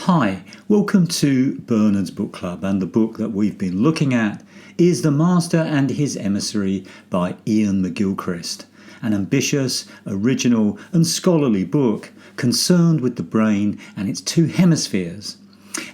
Hi, welcome to Bernard's Book Club, and the book that we've been looking at is The Master and His Emissary by Ian McGilchrist, an ambitious, original and scholarly book concerned with the brain and its two hemispheres.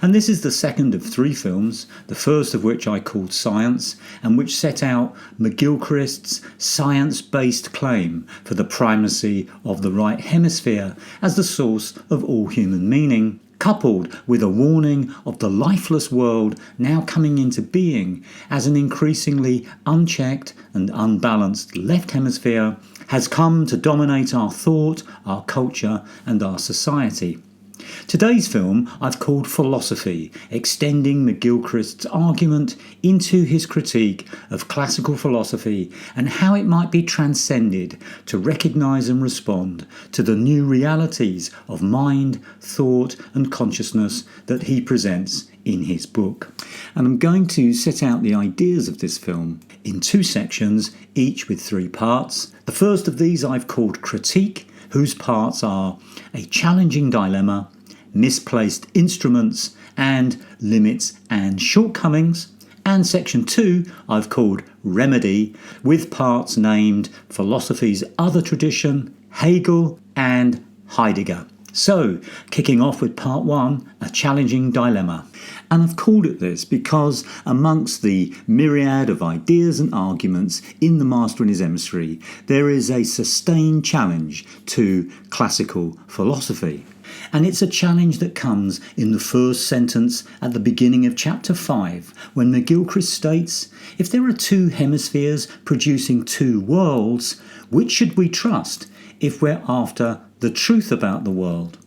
And this is the second of three films, the first of which I called Science, and which set out McGilchrist's science-based claim for the primacy of the right hemisphere as the source of all human meaning, coupled with a warning of the lifeless world now coming into being as an increasingly unchecked and unbalanced left hemisphere has come to dominate our thought, our culture and our society. Today's film I've called Philosophy, extending McGilchrist's argument into his critique of classical philosophy and how it might be transcended to recognise and respond to the new realities of mind, thought and consciousness that he presents in his book. And I'm going to set out the ideas of this film in two sections, each with three parts. The first of these I've called Critique, whose parts are a challenging dilemma, misplaced instruments, and limits and shortcomings. And section 2 I've called Remedy, with parts named Philosophy's Other Tradition, Hegel and Heidegger. So, kicking off with part 1, a challenging dilemma. And I've called it this because amongst the myriad of ideas and arguments in The Master and His Emissary, there is a sustained challenge to classical philosophy. And it's a challenge that comes in the first sentence at the beginning of chapter 5, when McGilchrist states, if there are two hemispheres producing two worlds, which should we trust if we're after the truth about the world?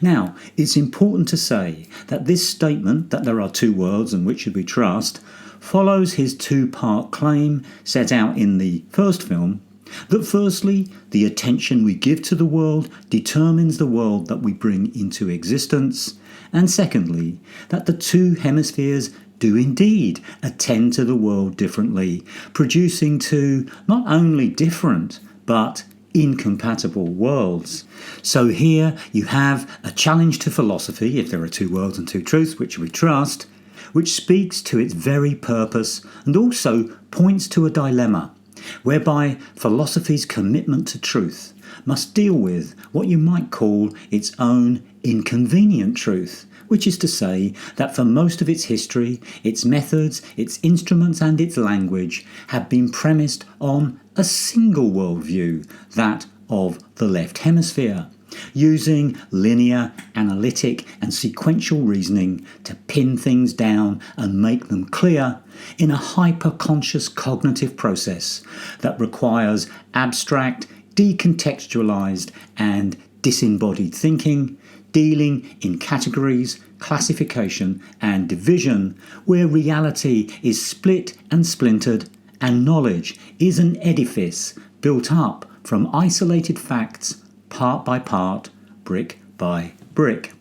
Now, it's important to say that this statement, that there are two worlds and which should we trust, follows his two-part claim set out in the first film, that firstly, the attention we give to the world determines the world that we bring into existence, and secondly, that the two hemispheres do indeed attend to the world differently, producing two not only different, but incompatible worlds. So here you have a challenge to philosophy, if there are two worlds and two truths, which we trust, which speaks to its very purpose and also points to a dilemma, whereby philosophy's commitment to truth must deal with what you might call its own inconvenient truth, which is to say that for most of its history, its methods, its instruments and its language have been premised on a single worldview, that of the left hemisphere, using linear, analytic and sequential reasoning to pin things down and make them clear in a hyper-conscious cognitive process that requires abstract, decontextualized and disembodied thinking, dealing in categories, classification and division, where reality is split and splintered and knowledge is an edifice built up from isolated facts, part by part, brick by brick.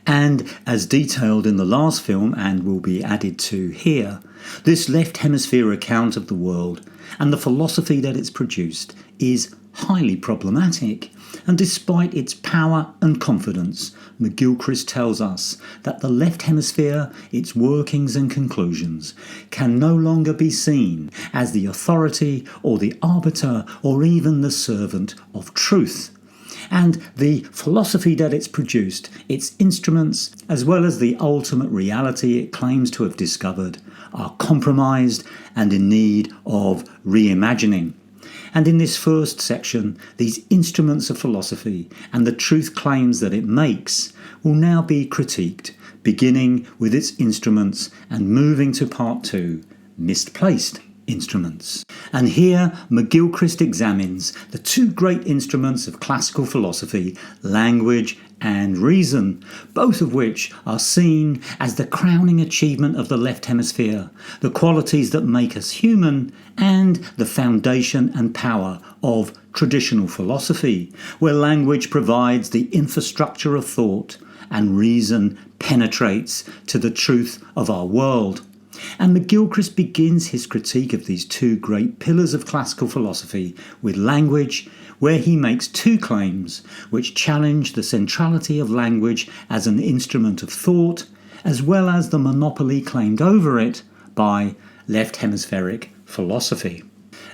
And as detailed in the last film and will be added to here, this left hemisphere account of the world and the philosophy that it's produced is highly problematic, and despite its power and confidence, McGilchrist tells us that the left hemisphere, its workings and conclusions, can no longer be seen as the authority or the arbiter or even the servant of truth. And the philosophy that it's produced, its instruments, as well as the ultimate reality it claims to have discovered, are compromised and in need of reimagining. And in this first section, these instruments of philosophy and the truth claims that it makes will now be critiqued, beginning with its instruments and moving to part 2, misplaced instruments. And here McGilchrist examines the two great instruments of classical philosophy, language and reason, both of which are seen as the crowning achievement of the left hemisphere, the qualities that make us human and the foundation and power of traditional philosophy, where language provides the infrastructure of thought and reason penetrates to the truth of our world. And McGilchrist begins his critique of these two great pillars of classical philosophy with language, where he makes two claims which challenge the centrality of language as an instrument of thought, as well as the monopoly claimed over it by left hemispheric philosophy.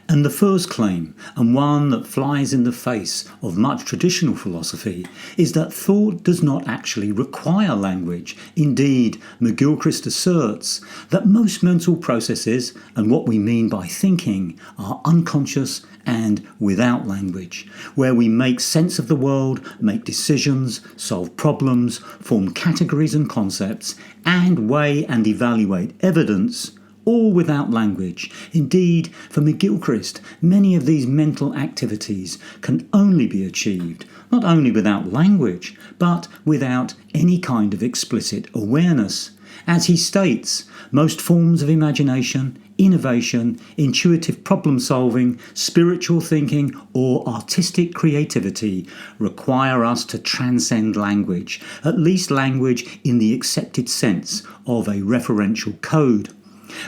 And the first claim, and one that flies in the face of much traditional philosophy, is that thought does not actually require language. Indeed, McGilchrist asserts that most mental processes, and what we mean by thinking, are unconscious and without language, where we make sense of the world, make decisions, solve problems, form categories and concepts, and weigh and evaluate evidence, all without language. Indeed, for McGilchrist, many of these mental activities can only be achieved not only without language, but without any kind of explicit awareness. As he states, most forms of imagination, innovation, intuitive problem solving, spiritual thinking, or artistic creativity require us to transcend language, at least language in the accepted sense of a referential code.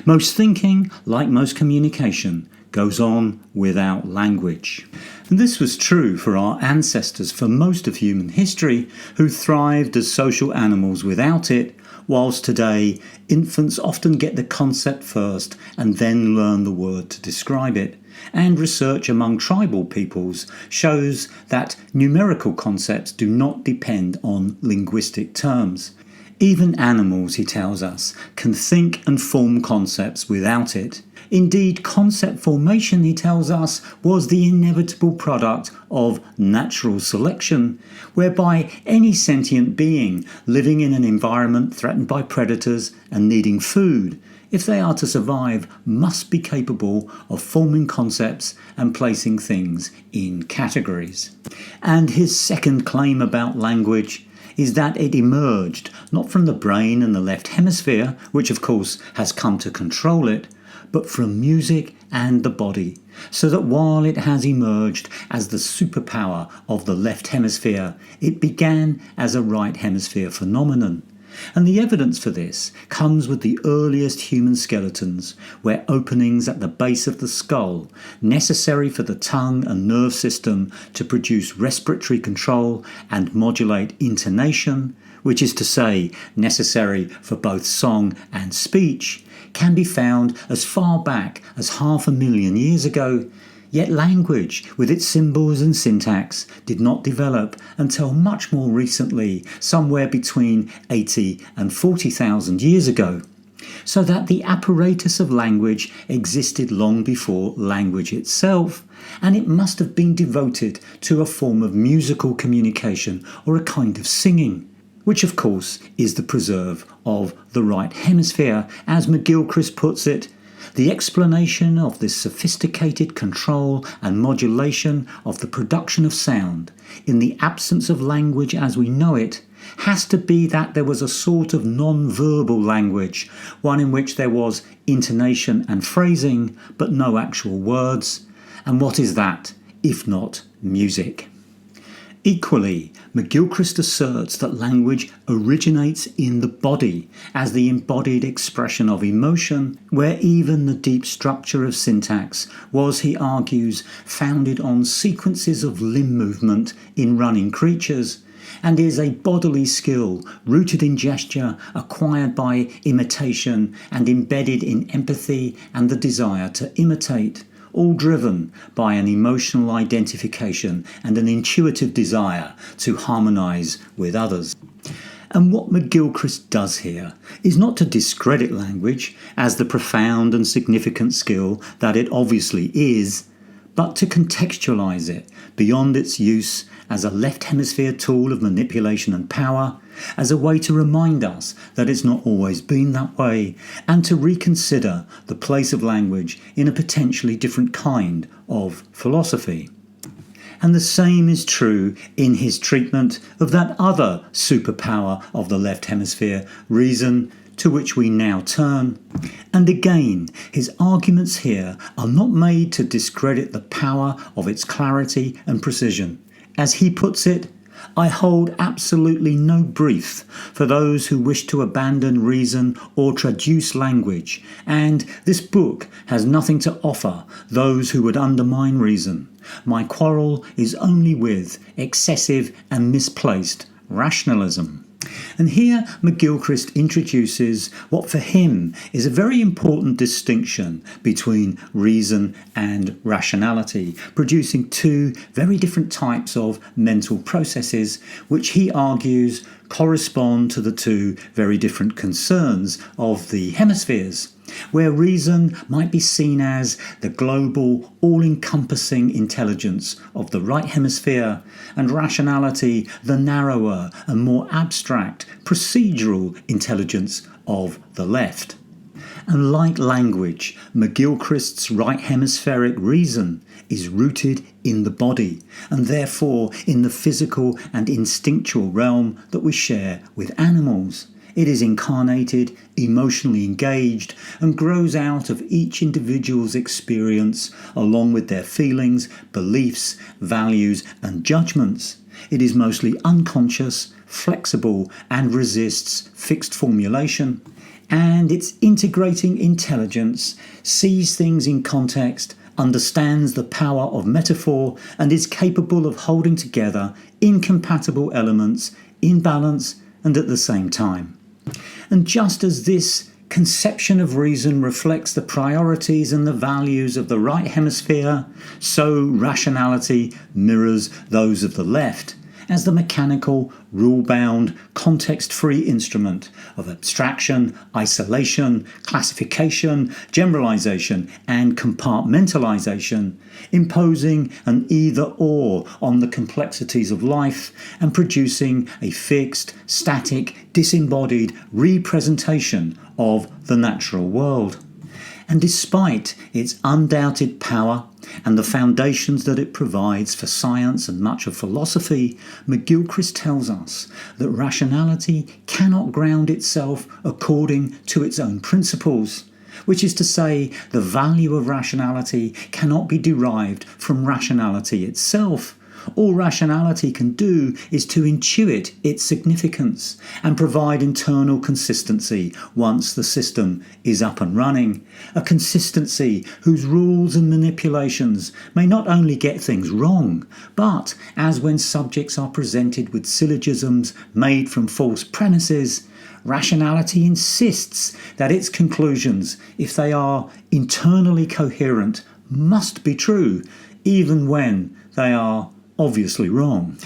Most thinking, like most communication, goes on without language. And this was true for our ancestors for most of human history, who thrived as social animals without it, whilst today infants often get the concept first and then learn the word to describe it. And research among tribal peoples shows that numerical concepts do not depend on linguistic terms. Even animals, he tells us, can think and form concepts without it. Indeed, concept formation, he tells us, was the inevitable product of natural selection, whereby any sentient being living in an environment threatened by predators and needing food, if they are to survive, must be capable of forming concepts and placing things in categories. And his second claim about language is that it emerged not from the brain and the left hemisphere, which of course has come to control it, but from music and the body, so that while it has emerged as the superpower of the left hemisphere, it began as a right hemisphere phenomenon. And the evidence for this comes with the earliest human skeletons, where openings at the base of the skull, necessary for the tongue and nerve system to produce respiratory control and modulate intonation, which is to say, necessary for both song and speech, can be found as far back as 500,000 years ago. Yet language, with its symbols and syntax, did not develop until much more recently, somewhere between 80 and 40,000 years ago. So that the apparatus of language existed long before language itself, and it must have been devoted to a form of musical communication or a kind of singing, which of course is the preserve of the right hemisphere, as McGilchrist puts it. The explanation of this sophisticated control and modulation of the production of sound, in the absence of language as we know it, has to be that there was a sort of non-verbal language, one in which there was intonation and phrasing, but no actual words. And what is that, if not music? Equally, McGilchrist asserts that language originates in the body as the embodied expression of emotion, where even the deep structure of syntax was, he argues, founded on sequences of limb movement in running creatures, and is a bodily skill rooted in gesture, acquired by imitation, and embedded in empathy and the desire to imitate, all driven by an emotional identification and an intuitive desire to harmonise with others. And what McGilchrist does here is not to discredit language as the profound and significant skill that it obviously is, but to contextualise it beyond its use as a left hemisphere tool of manipulation and power, as a way to remind us that it's not always been that way, and to reconsider the place of language in a potentially different kind of philosophy. And the same is true in his treatment of that other superpower of the left hemisphere, reason, to which we now turn. And again, his arguments here are not made to discredit the power of its clarity and precision. As he puts it, I hold absolutely no brief for those who wish to abandon reason or traduce language, and this book has nothing to offer those who would undermine reason. My quarrel is only with excessive and misplaced rationalism. And here McGilchrist introduces what for him is a very important distinction between reason and rationality, producing two very different types of mental processes, which he argues correspond to the two very different concerns of the hemispheres, where reason might be seen as the global, all-encompassing intelligence of the right hemisphere, and rationality the narrower and more abstract, procedural intelligence of the left. And like language, McGilchrist's right hemispheric reason is rooted in the body, and therefore in the physical and instinctual realm that we share with animals. It is incarnated, emotionally engaged, and grows out of each individual's experience along with their feelings, beliefs, values, and judgments. It is mostly unconscious, flexible, and resists fixed formulation. And its integrating intelligence sees things in context, understands the power of metaphor, and is capable of holding together incompatible elements in balance and at the same time. And just as this conception of reason reflects the priorities and the values of the right hemisphere, so rationality mirrors those of the left, as the mechanical, rule-bound, context-free instrument of abstraction, isolation, classification, generalization, and compartmentalization, imposing an either-or on the complexities of life and producing a fixed, static, disembodied representation of the natural world. And despite its undoubted power and the foundations that it provides for science and much of philosophy, McGilchrist tells us that rationality cannot ground itself according to its own principles, which is to say, the value of rationality cannot be derived from rationality itself. All rationality can do is to intuit its significance and provide internal consistency once the system is up and running. A consistency whose rules and manipulations may not only get things wrong, but, as when subjects are presented with syllogisms made from false premises, rationality insists that its conclusions, if they are internally coherent, must be true, even when they are obviously wrong.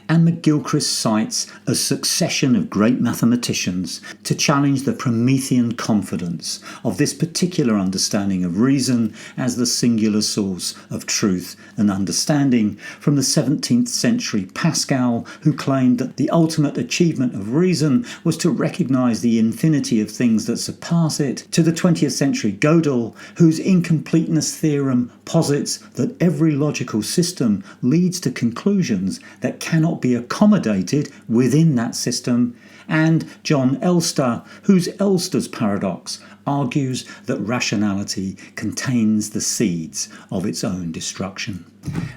And McGilchrist cites a succession of great mathematicians to challenge the Promethean confidence of this particular understanding of reason as the singular source of truth and understanding, from the 17th century Pascal, who claimed that the ultimate achievement of reason was to recognise the infinity of things that surpass it, to the 20th century Gödel, whose incompleteness theorem posits that every logical system leads to conclusions that cannot be accommodated within that system, and John Elster, whose Elster's paradox argues that rationality contains the seeds of its own destruction.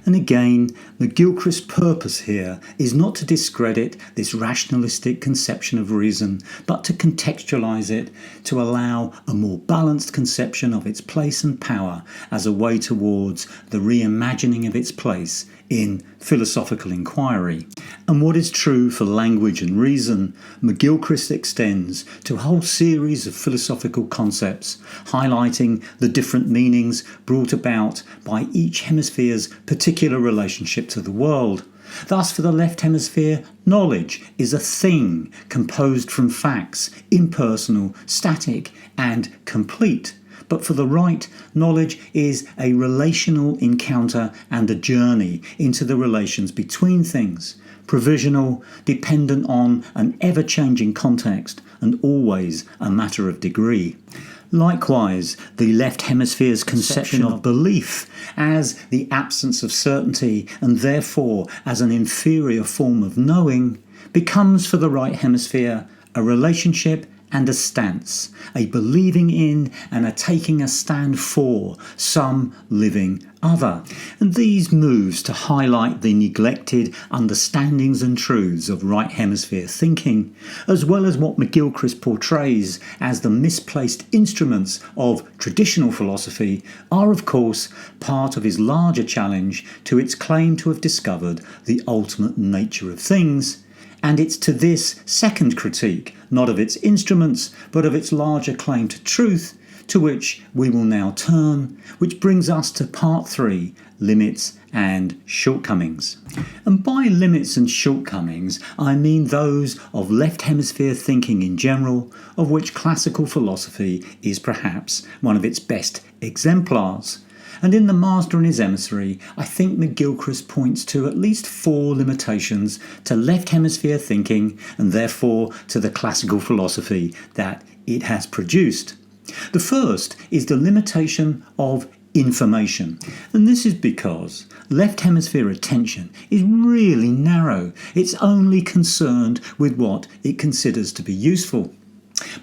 And again, McGilchrist's purpose here is not to discredit this rationalistic conception of reason, but to contextualise it, to allow a more balanced conception of its place and power as a way towards the reimagining of its place in philosophical inquiry. And what is true for language and reason, McGilchrist extends to a whole series of philosophical concepts, highlighting the different meanings brought about by each hemisphere's particular relationship to the world. Thus, for the left hemisphere, knowledge is a thing composed from facts, impersonal, static, and complete. But for the right, knowledge is a relational encounter and a journey into the relations between things, provisional, dependent on an ever-changing context, and always a matter of degree. Likewise, the left hemisphere's conception of belief as the absence of certainty and therefore as an inferior form of knowing becomes for the right hemisphere a relationship and a stance, a believing in and a taking a stand for some living other. And these moves to highlight the neglected understandings and truths of right hemisphere thinking, as well as what McGilchrist portrays as the misplaced instruments of traditional philosophy, are of course part of his larger challenge to its claim to have discovered the ultimate nature of things. And it's to this second critique, not of its instruments, but of its larger claim to truth, to which we will now turn, which brings us to part 3, limits and shortcomings. And by limits and shortcomings, I mean those of left hemisphere thinking in general, of which classical philosophy is perhaps one of its best exemplars. And in The Master and His Emissary, I think McGilchrist points to at least 4 limitations to left hemisphere thinking, and therefore to the classical philosophy that it has produced. The first is the limitation of information, and this is because left hemisphere attention is really narrow. It's only concerned with what it considers to be useful.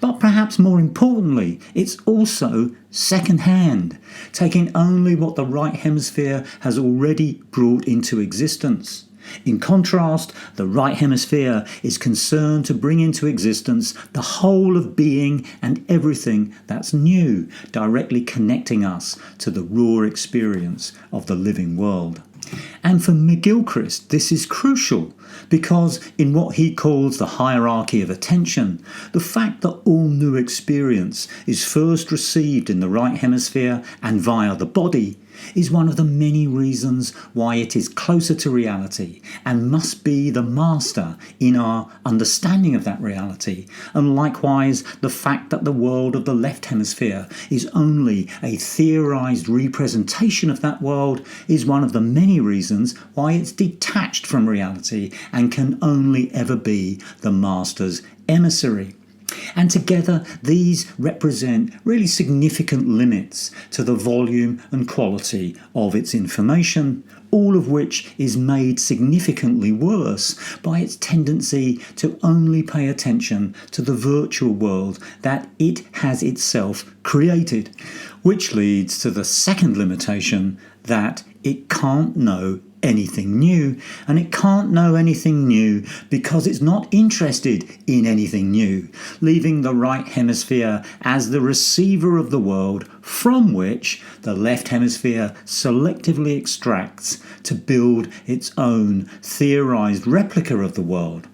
But perhaps more importantly, it's also second-hand, taking only what the right hemisphere has already brought into existence. In contrast, the right hemisphere is concerned to bring into existence the whole of being and everything that's new, directly connecting us to the raw experience of the living world. And for McGilchrist, this is crucial because in what he calls the hierarchy of attention, the fact that all new experience is first received in the right hemisphere and via the body is one of the many reasons why it is closer to reality and must be the master in our understanding of that reality. And likewise, the fact that the world of the left hemisphere is only a theorized representation of that world is one of the many reasons why it's detached from reality and can only ever be the master's emissary. And together these represent really significant limits to the volume and quality of its information, all of which is made significantly worse by its tendency to only pay attention to the virtual world that it has itself created, which leads to the second limitation, that it can't know anything new, and it can't know anything new because it's not interested in anything new, leaving the right hemisphere as the receiver of the world from which the left hemisphere selectively extracts to build its own theorized replica of the world.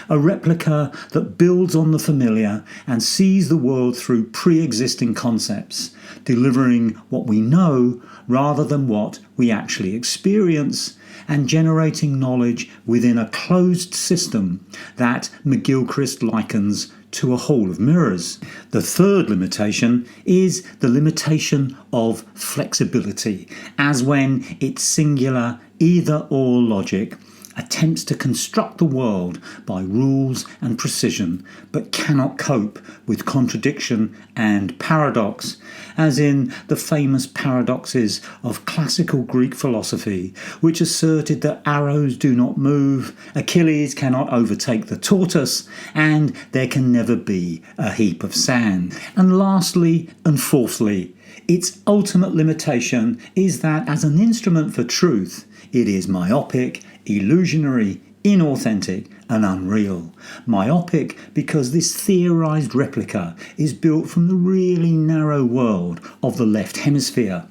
A replica that builds on the familiar and sees the world through pre-existing concepts, delivering what we know rather than what we actually experience, and generating knowledge within a closed system that McGilchrist likens to a hall of mirrors. The third limitation is the limitation of flexibility, as when its singular either-or logic attempts to construct the world by rules and precision, but cannot cope with contradiction and paradox, as in the famous paradoxes of classical Greek philosophy, which asserted that arrows do not move, Achilles cannot overtake the tortoise, and there can never be a heap of sand. And lastly and fourthly, its ultimate limitation is that as an instrument for truth, it is myopic, illusionary, inauthentic and unreal. Myopic because this theorized replica is built from the really narrow world of the left hemisphere.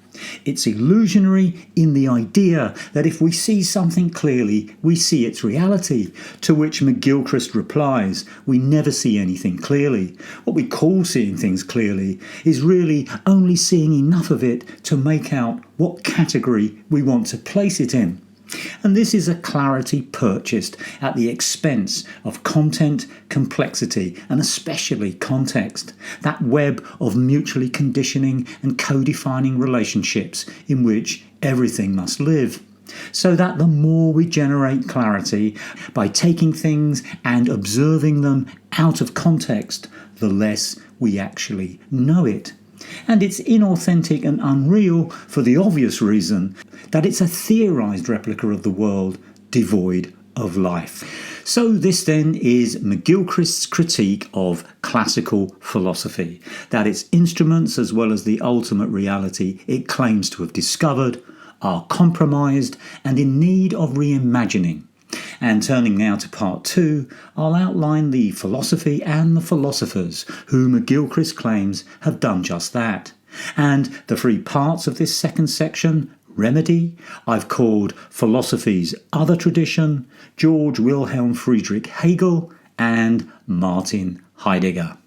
It's illusionary in the idea that if we see something clearly, we see its reality, to which McGilchrist replies, we never see anything clearly. What we call seeing things clearly is really only seeing enough of it to make out what category we want to place it in. And this is a clarity purchased at the expense of content, complexity, and especially context, that web of mutually conditioning and co-defining relationships in which everything must live. So that the more we generate clarity by taking things and observing them out of context, the less we actually know it. And it's inauthentic and unreal for the obvious reason that it's a theorized replica of the world devoid of life. So this then is McGilchrist's critique of classical philosophy, that its instruments, as well as the ultimate reality it claims to have discovered, are compromised and in need of reimagining. And turning now to part 2, I'll outline the philosophy and the philosophers who McGilchrist claims have done just that. And the 3 parts of this second section, remedy, I've called philosophy's other tradition, Georg Wilhelm Friedrich Hegel, and Martin Heidegger.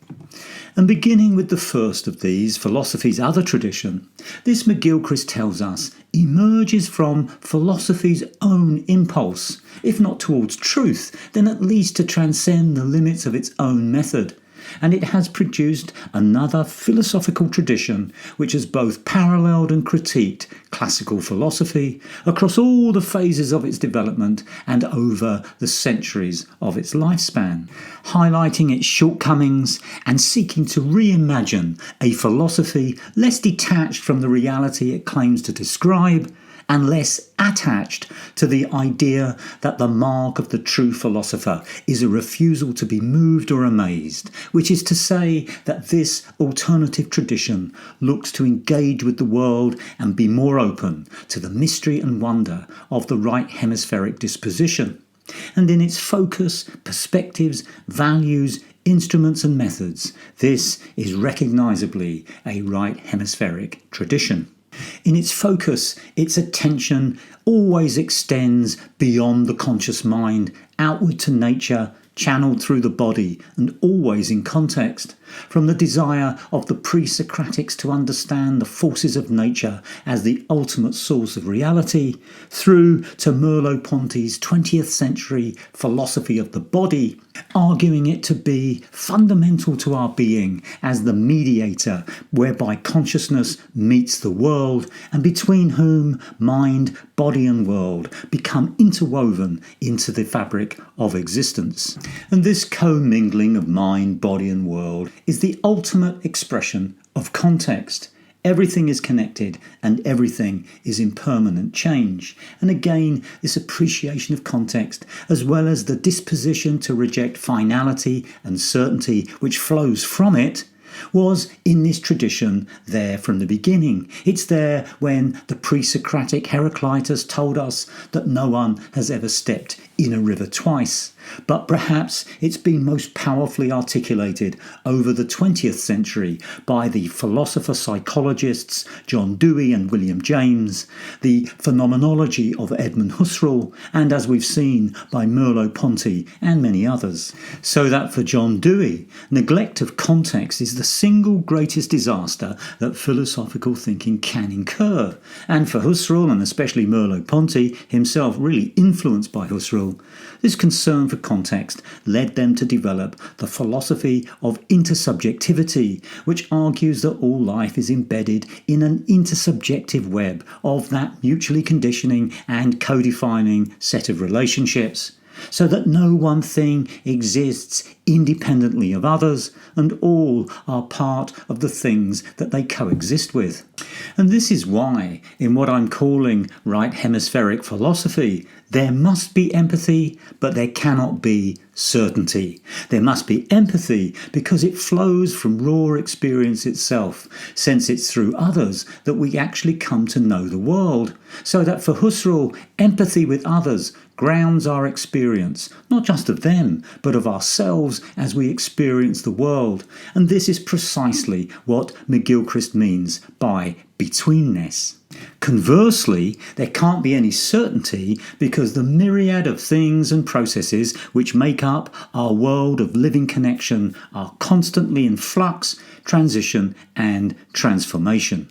And beginning with the first of these, philosophy's other tradition, this McGilchrist tells us emerges from philosophy's own impulse, if not towards truth, then at least to transcend the limits of its own method. And it has produced another philosophical tradition which has both paralleled and critiqued classical philosophy across all the phases of its development and over the centuries of its lifespan, highlighting its shortcomings and seeking to reimagine a philosophy less detached from the reality it claims to describe and less attached to the idea that the mark of the true philosopher is a refusal to be moved or amazed, which is to say that this alternative tradition looks to engage with the world and be more open to the mystery and wonder of the right hemispheric disposition. And in its focus, perspectives, values, instruments and methods, this is recognisably a right hemispheric tradition. In its focus, its attention always extends beyond the conscious mind, outward to nature, channeled through the body, and always in context. From the desire of the pre-Socratics to understand the forces of nature as the ultimate source of reality, through to Merleau-Ponty's 20th century philosophy of the body, arguing it to be fundamental to our being as the mediator whereby consciousness meets the world, and between whom mind, body and world become interwoven into the fabric of existence. And this commingling of mind, body and world is the ultimate expression of context. Everything is connected and everything is in permanent change. And again, this appreciation of context, as well as the disposition to reject finality and certainty which flows from it, was in this tradition there from the beginning. It's there when the pre-Socratic Heraclitus told us that no one has ever stepped in a river twice. But perhaps it's been most powerfully articulated over the 20th century by the philosopher-psychologists John Dewey and William James, the phenomenology of Edmund Husserl, and as we've seen by Merleau-Ponty and many others. So that for John Dewey, neglect of context is the single greatest disaster that philosophical thinking can incur. And for Husserl, and especially Merleau-Ponty, himself really influenced by Husserl, this concern for context led them to develop the philosophy of intersubjectivity, which argues that all life is embedded in an intersubjective web of that mutually conditioning and co-defining set of relationships, so that no one thing exists independently of others, and all are part of the things that they coexist with. And this is why, in what I'm calling right hemispheric philosophy, there must be empathy, but there cannot be certainty. There must be empathy because it flows from raw experience itself, since it's through others that we actually come to know the world. So that for Husserl, empathy with others grounds our experience, not just of them, but of ourselves as we experience the world. And this is precisely what McGilchrist means by betweenness. Conversely, there can't be any certainty because the myriad of things and processes which make up our world of living connection are constantly in flux, transition and transformation.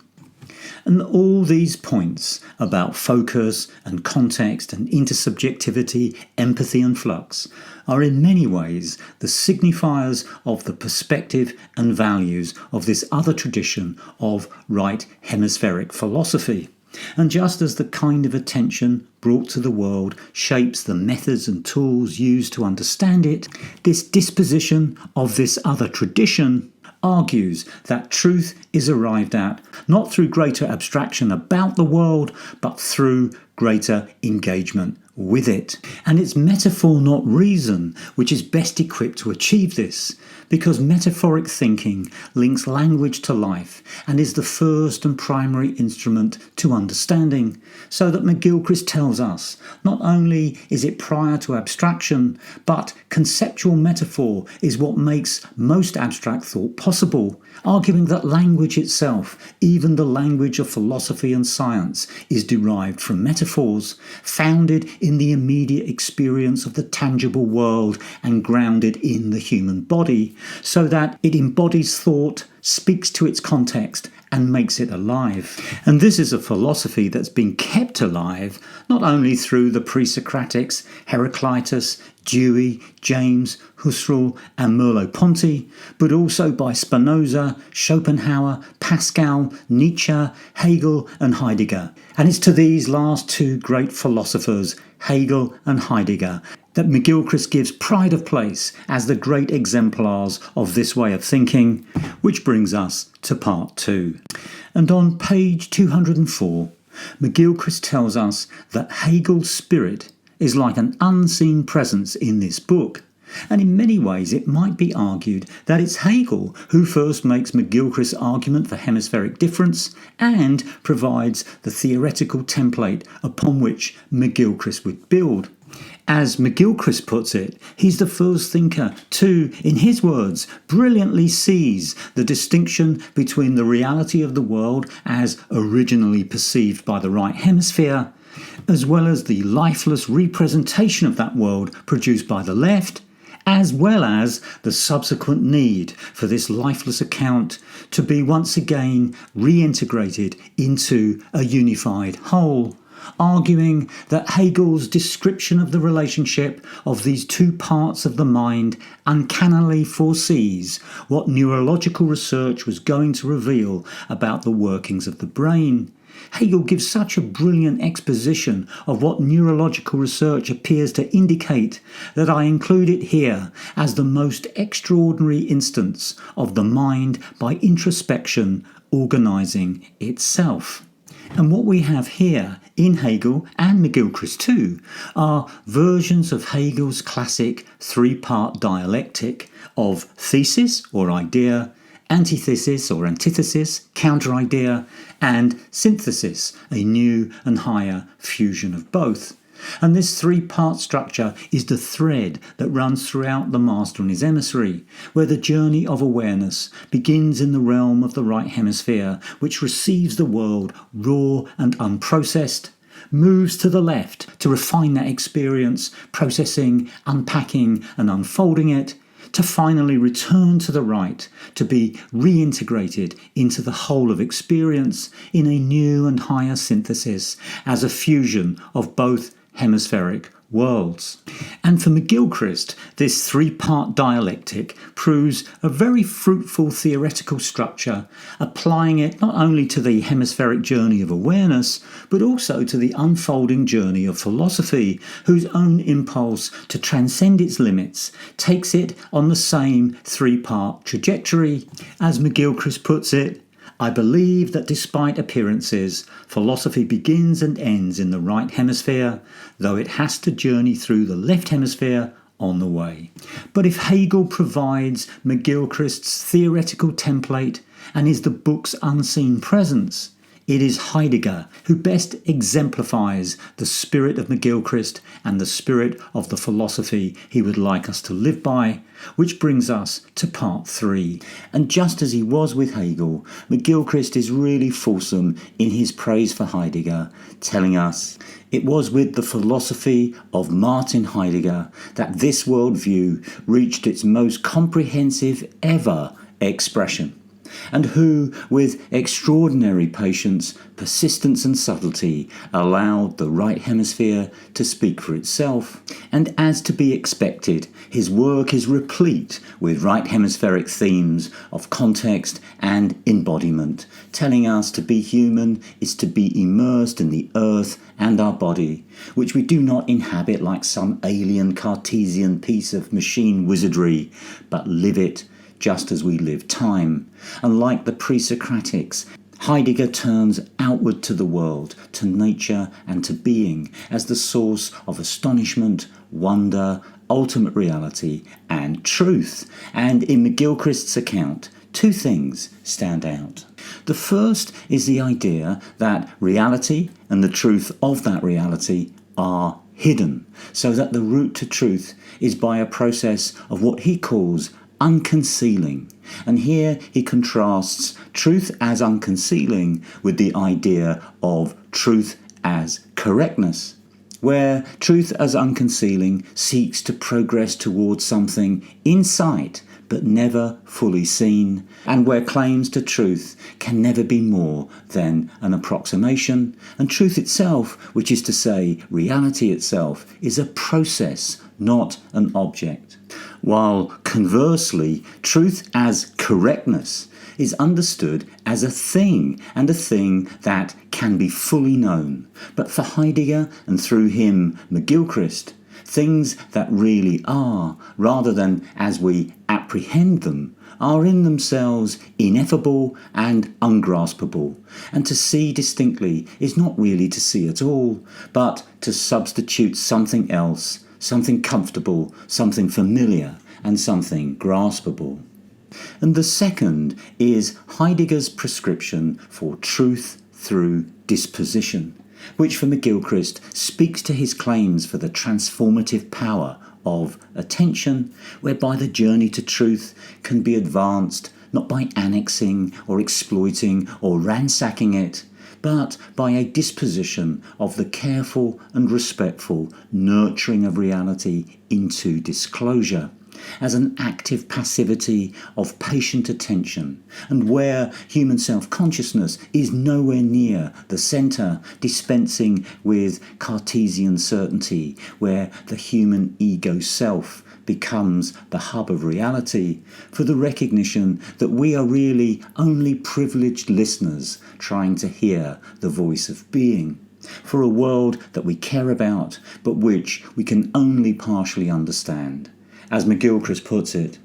And all these points about focus and context and intersubjectivity, empathy and flux are in many ways the signifiers of the perspective and values of this other tradition of right hemispheric philosophy. And just as the kind of attention brought to the world shapes the methods and tools used to understand it, this disposition of this other tradition argues that truth is arrived at not through greater abstraction about the world, but through greater engagement with it. And it's metaphor, not reason, which is best equipped to achieve this, because metaphoric thinking links language to life and is the first and primary instrument to understanding, so that McGilchrist tells us not only is it prior to abstraction, but conceptual metaphor is what makes most abstract thought possible, arguing that language itself, even the language of philosophy and science, is derived from metaphors, founded in the immediate experience of the tangible world and grounded in the human body, so that it embodies thought, speaks to its context, and makes it alive. And this is a philosophy that's been kept alive not only through the pre-Socratics, Heraclitus, Dewey, James, Husserl and Merleau-Ponty, but also by Spinoza, Schopenhauer, Pascal, Nietzsche, Hegel and Heidegger. And it's to these last two great philosophers, Hegel and Heidegger, that McGilchrist gives pride of place as the great exemplars of this way of thinking, which brings us to part 2. And on page 204, McGilchrist tells us that Hegel's spirit is like an unseen presence in this book. And in many ways it might be argued that it's Hegel who first makes McGilchrist's argument for hemispheric difference and provides the theoretical template upon which McGilchrist would build. As McGilchrist puts it, he's the first thinker to, in his words, brilliantly seize the distinction between the reality of the world as originally perceived by the right hemisphere, as well as the lifeless representation of that world produced by the left, as well as the subsequent need for this lifeless account to be once again reintegrated into a unified whole, arguing that Hegel's description of the relationship of these two parts of the mind uncannily foresees what neurological research was going to reveal about the workings of the brain. Hegel gives such a brilliant exposition of what neurological research appears to indicate that I include it here as the most extraordinary instance of the mind by introspection organising itself. And what we have here in Hegel and McGilchrist too are versions of Hegel's classic three-part dialectic of thesis or idea, antithesis or antithesis, counter-idea, and synthesis, a new and higher fusion of both. And this three-part structure is the thread that runs throughout The Master and His Emissary, where the journey of awareness begins in the realm of the right hemisphere, which receives the world raw and unprocessed, moves to the left to refine that experience, processing, unpacking and unfolding it, to finally return to the right, to be reintegrated into the whole of experience in a new and higher synthesis as a fusion of both hemispheric worlds. And for McGilchrist, this three-part dialectic proves a very fruitful theoretical structure, applying it not only to the hemispheric journey of awareness, but also to the unfolding journey of philosophy, whose own impulse to transcend its limits takes it on the same three-part trajectory. As McGilchrist puts it, I believe that despite appearances, philosophy begins and ends in the right hemisphere, though it has to journey through the left hemisphere on the way. But if Hegel provides McGilchrist's theoretical template and is the book's unseen presence, it is Heidegger who best exemplifies the spirit of McGilchrist and the spirit of the philosophy he would like us to live by, which brings us to part 3. And just as he was with Hegel, McGilchrist is really fulsome in his praise for Heidegger, telling us it was with the philosophy of Martin Heidegger that this worldview reached its most comprehensive ever expression, and who, with extraordinary patience, persistence and subtlety, allowed the right hemisphere to speak for itself. And as to be expected, his work is replete with right hemispheric themes of context and embodiment, telling us to be human is to be immersed in the earth and our body, which we do not inhabit like some alien Cartesian piece of machine wizardry, but live it just as we live time. And like the pre-Socratics, Heidegger turns outward to the world, to nature and to being, as the source of astonishment, wonder, ultimate reality and truth. And in McGilchrist's account, two things stand out. The first is the idea that reality and the truth of that reality are hidden, so that the route to truth is by a process of what he calls unconcealing. And here he contrasts truth as unconcealing with the idea of truth as correctness, where truth as unconcealing seeks to progress towards something in sight but never fully seen, and where claims to truth can never be more than an approximation, and truth itself, which is to say reality itself, is a process, not an object. While conversely, truth as correctness is understood as a thing, and a thing that can be fully known. But for Heidegger, and through him McGilchrist, things that really are, rather than as we apprehend them, are in themselves ineffable and ungraspable. And to see distinctly is not really to see at all, but to substitute something else, something comfortable, something familiar, and something graspable. And the second is Heidegger's prescription for truth through disposition, which for McGilchrist speaks to his claims for the transformative power of attention, whereby the journey to truth can be advanced not by annexing or exploiting or ransacking it, but by a disposition of the careful and respectful nurturing of reality into disclosure, as an active passivity of patient attention, and where human self-consciousness is nowhere near the centre, dispensing with Cartesian certainty, where the human ego self becomes the hub of reality, for the recognition that we are really only privileged listeners trying to hear the voice of being, for a world that we care about but which we can only partially understand. As McGilchrist puts it,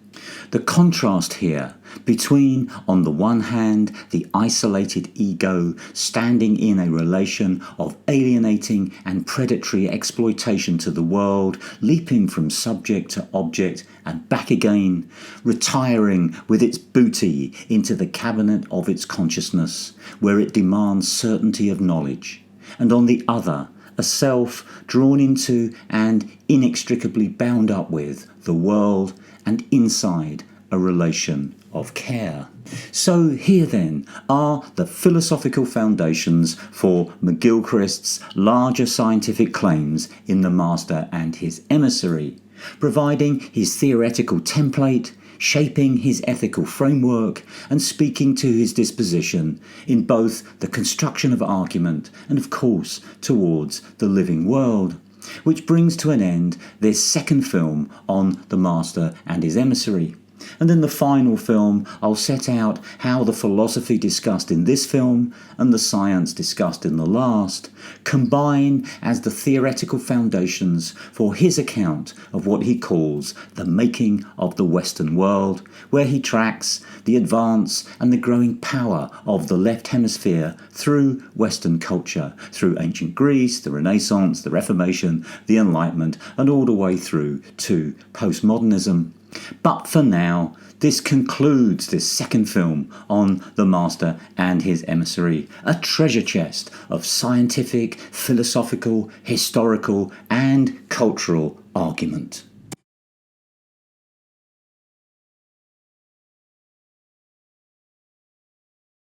the contrast here between, on the one hand, the isolated ego standing in a relation of alienating and predatory exploitation to the world, leaping from subject to object and back again, retiring with its booty into the cabinet of its consciousness, where it demands certainty of knowledge, and on the other, a self drawn into and inextricably bound up with the world, and inside a relation of care. So here then are the philosophical foundations for McGilchrist's larger scientific claims in The Master and His Emissary, providing his theoretical template, shaping his ethical framework, and speaking to his disposition in both the construction of argument and, of course, towards the living world. Which brings to an end this second film on The Master and His Emissary. And in the final film, I'll set out how the philosophy discussed in this film and the science discussed in the last combine as the theoretical foundations for his account of what he calls the making of the Western world, where he tracks the advance and the growing power of the left hemisphere through Western culture, through ancient Greece, the Renaissance, the Reformation, the Enlightenment, and all the way through to postmodernism. But for now, this concludes this second film on The Master and His Emissary, a treasure chest of scientific, philosophical, historical, and cultural argument.